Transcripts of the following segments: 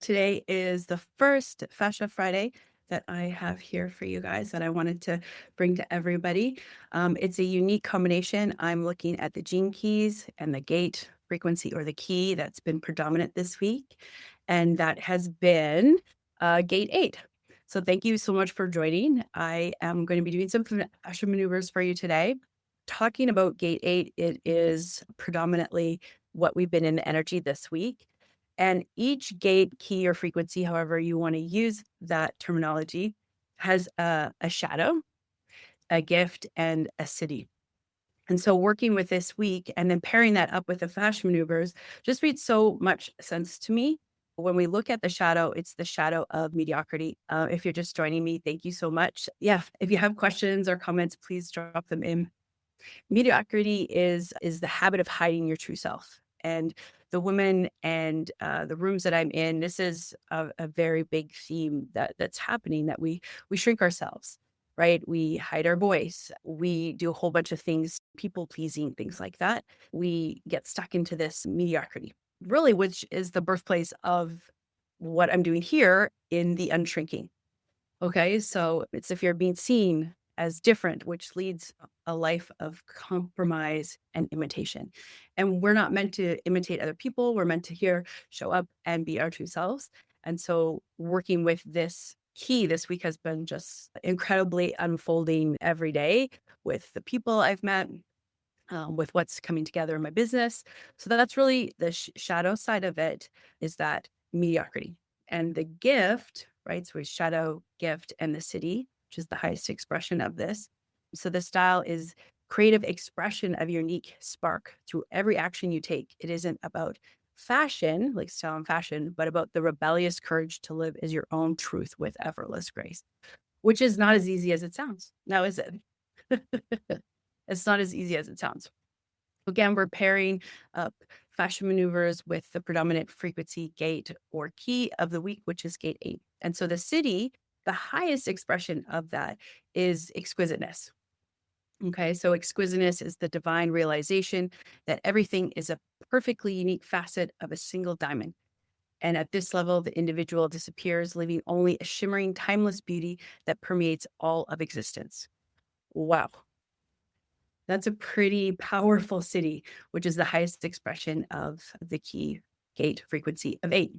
Today is the first Fascia Friday that I have here for you guys that I wanted to bring to everybody. It's a unique combination. I'm looking at the gene keys and the gate frequency or the key that's been predominant this week, and that has been gate 8. So thank you so much for joining. I am going to be doing some fascia maneuvers for you today. Talking about gate 8, it is predominantly what we've been in the energy this week. And each gate, key, or frequency, however you want to use that terminology, has a shadow, a gift, and a city. And so working with this week and then pairing that up with the fascia maneuvers just made so much sense to me. When we look at the shadow, it's the shadow of mediocrity. If you're just joining me, thank you so much. Yeah, if you have questions or comments, please drop them in. Mediocrity is the habit of hiding your true self. And the women and the rooms that I'm in, this is a very big theme that's happening, that we shrink ourselves, right? We hide our voice. We do a whole bunch of things, people pleasing, things like that. We get stuck into this mediocrity, really, which is the birthplace of what I'm doing here in the UnShrinking. Okay, so it's if you're being seen as different, which leads a life of compromise and imitation. And we're not meant to imitate other people. We're meant to here show up and be our true selves. And so working with this key this week has been just incredibly unfolding every day with the people I've met, with what's coming together in my business. So that's really the shadow side of it, is that mediocrity. And the gift, right? So we shadow, gift, and the city, which is the highest expression of this. So the style is creative expression of your unique spark through every action you take. It isn't about fashion, like style and fashion, but about the rebellious courage to live as your own truth with effortless grace, which is not as easy as it sounds. Now, is it? It's not as easy as it sounds. Again, we're pairing up fascia maneuvers with the predominant frequency gate or key of the week, which is gate 8. And so the city, the highest expression of that is exquisiteness. Okay, so exquisiteness is the divine realization that everything is a perfectly unique facet of a single diamond. And at this level, the individual disappears, leaving only a shimmering, timeless beauty that permeates all of existence. Wow. That's a pretty powerful city, which is the highest expression of the key gate frequency of 8.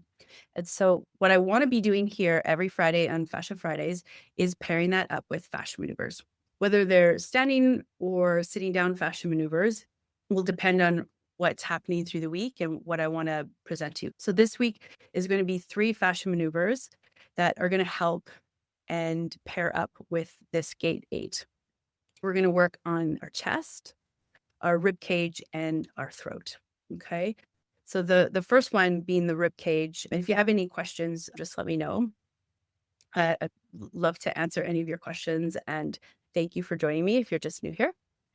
And so what I want to be doing here every Friday on Fascia Fridays is pairing that up with fascia maneuvers. Whether they're standing or sitting down fascia maneuvers will depend on what's happening through the week and what I want to present to you. So this week is going to be 3 fascia maneuvers that are going to help and pair up with this gate 8. We're going to work on our chest, our rib cage, and our throat. Okay. So the first one being the rib cage. And if you have any questions, just let me know. I'd love to answer any of your questions. And thank you for joining me if you're just new here.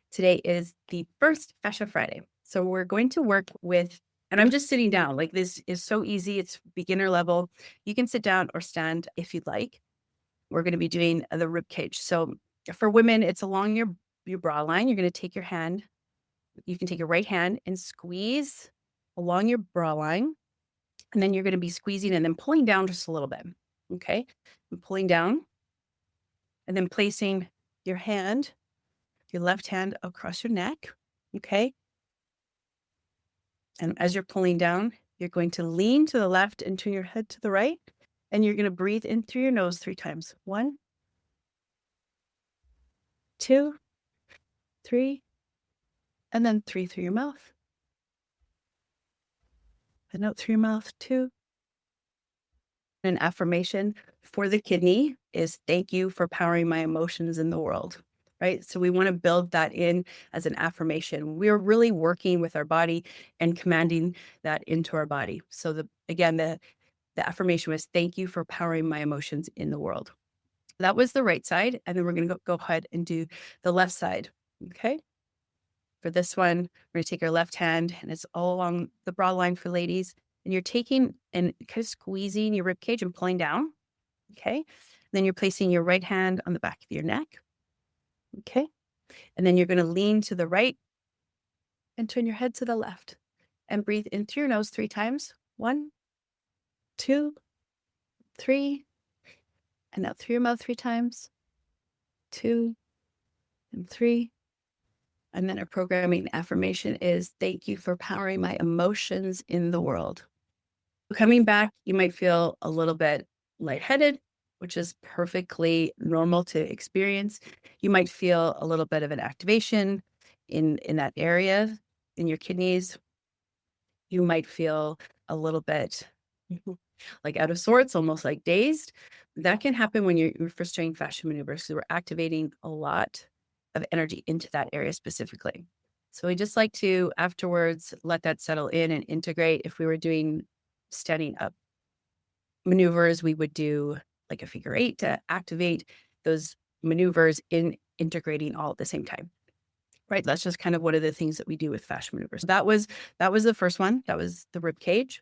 Today is the first Fascia Friday. So we're going to work with, and I'm just sitting down. Like, this is so easy. It's beginner level. You can sit down or stand if you'd like. We're going to be doing the rib cage. So for women, it's along your bra line. You're going to take your hand. You can take your right hand and squeeze along your bra line. And then you're going to be squeezing and then pulling down just a little bit. Okay. And pulling down and then placing your hand, your left hand across your neck. Okay. And as you're pulling down, you're going to lean to the left and turn your head to the right. And you're going to breathe in through your nose 3 times. 1, 2, 3, and then 3 through your mouth. And out through your mouth, 2. An affirmation for the kidney is thank you for powering my emotions in the world, right? So we want to build that in as an affirmation. We're really working with our body and commanding that into our body. So the affirmation was thank you for powering my emotions in the world. That was the right side. And then we're going to go ahead and do the left side. Okay. For this one, we're going to take our left hand, and it's all along the bra line for ladies. And you're taking and kind of squeezing your rib cage and pulling down. Okay. Then you're placing your right hand on the back of your neck. Okay. And then you're going to lean to the right and turn your head to the left and breathe in through your nose 3 times. 1, 2, 3, and out through your mouth 3 times, 2 and 3. And then our programming affirmation is, thank you for powering my emotions in the world. Coming back, you might feel a little bit lightheaded, which is perfectly normal to experience. You might feel a little bit of an activation in that area in your kidneys. You might feel a little bit like out of sorts, almost like dazed. That can happen when you're first doing fascia maneuvers. So we're activating a lot of energy into that area specifically. So we just like to afterwards let that settle in and integrate. If we were doing standing up maneuvers, we would do like a figure 8 to activate those maneuvers in integrating all at the same time. Right. That's just kind of one of the things that we do with fascia maneuvers. That was the first one. That was the rib cage.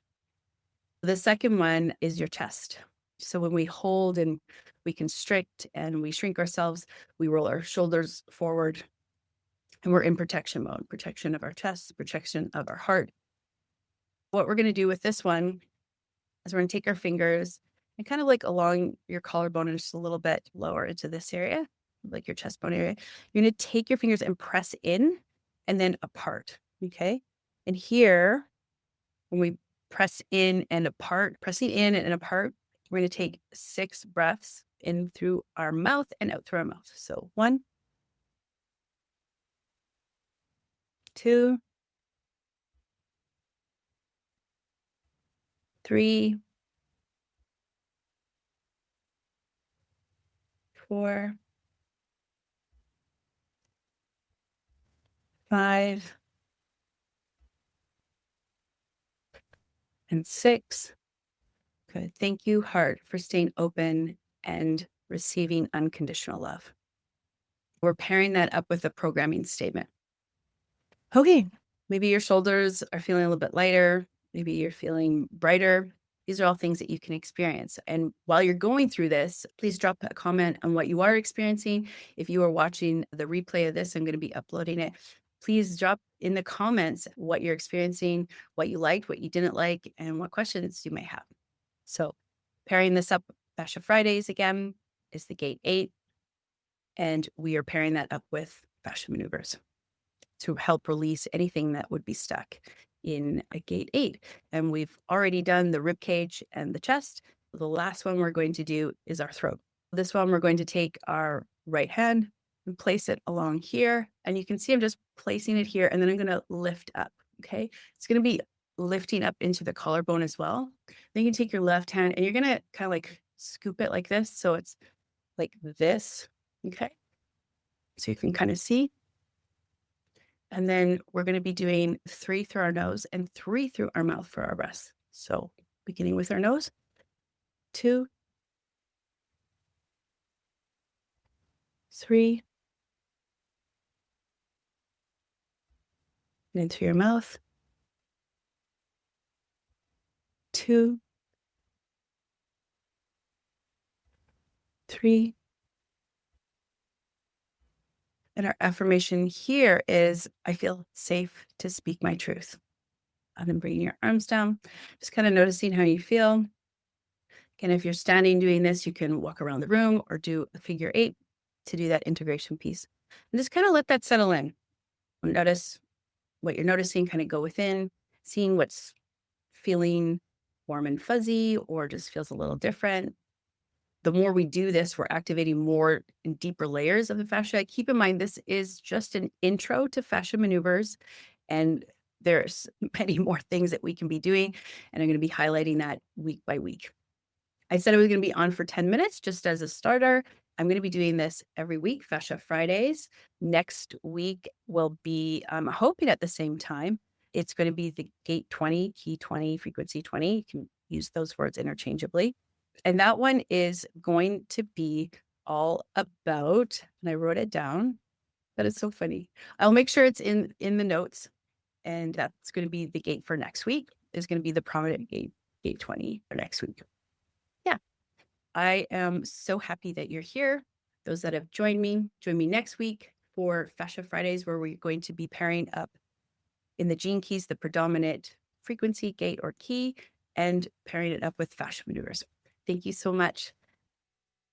The second one is your chest. So when we hold and we constrict and we shrink ourselves, we roll our shoulders forward and we're in protection mode, protection of our chest, protection of our heart. What we're going to do with this one is we're going to take our fingers and kind of like along your collarbone and just a little bit lower into this area, like your chest bone area. You're going to take your fingers and press in and then apart. Okay. And here, when we press in and apart, pressing in and apart, we're going to take 6 breaths in through our mouth and out through our mouth. So 1, 2, 3, 4, 5, and 6. Good. Thank you, heart, for staying open and receiving unconditional love. We're pairing that up with a programming statement. Okay, maybe your shoulders are feeling a little bit lighter. Maybe you're feeling brighter. These are all things that you can experience. And while you're going through this, please drop a comment on what you are experiencing. If you are watching the replay of this, I'm going to be uploading it. Please drop in the comments what you're experiencing, what you liked, what you didn't like, and what questions you may have. So pairing this up, Fascia Fridays again is the gate 8. And we are pairing that up with fascia maneuvers to help release anything that would be stuck in a gate 8. And we've already done the rib cage and the chest. The last one we're going to do is our throat. This one, we're going to take our right hand and place it along here. And you can see I'm just placing it here, and then I'm going to lift up. Okay. It's going to be lifting up into the collarbone as well. Then you can take your left hand and you're going to kind of like scoop it like this. So it's like this. Okay. So you can kind of see. And then we're going to be doing 3 through our nose and 3 through our mouth for our breaths. So beginning with our nose, 2, 3, and into your mouth, 2, 3. And our affirmation here is, I feel safe to speak my truth. And then bringing your arms down, just kind of noticing how you feel. Again, if you're standing doing this, you can walk around the room or do a figure 8 to do that integration piece. And just kind of let that settle in. Notice what you're noticing, kind of go within, seeing what's feeling warm and fuzzy or just feels a little different. The more we do this, we're activating more and deeper layers of the fascia. Keep in mind, this is just an intro to fascia maneuvers, and there's many more things that we can be doing, and I'm going to be highlighting that week by week. I said I was going to be on for 10 minutes just as a starter. I'm going to be doing this every week, Fascia Fridays. Next week will be, I'm hoping at the same time, it's going to be the gate 20, key 20, frequency 20. You can use those words interchangeably. And that one is going to be all about, and I wrote it down. That is so funny. I'll make sure it's in the notes. And that's going to be the gate for next week. Is going to be the prominent gate 20 for next week. Yeah. I am so happy that you're here. Those that have join me next week for Fascia Fridays, where we're going to be pairing up in the gene keys, the predominant frequency, gate, or key, and pairing it up with fascia maneuvers. Thank you so much.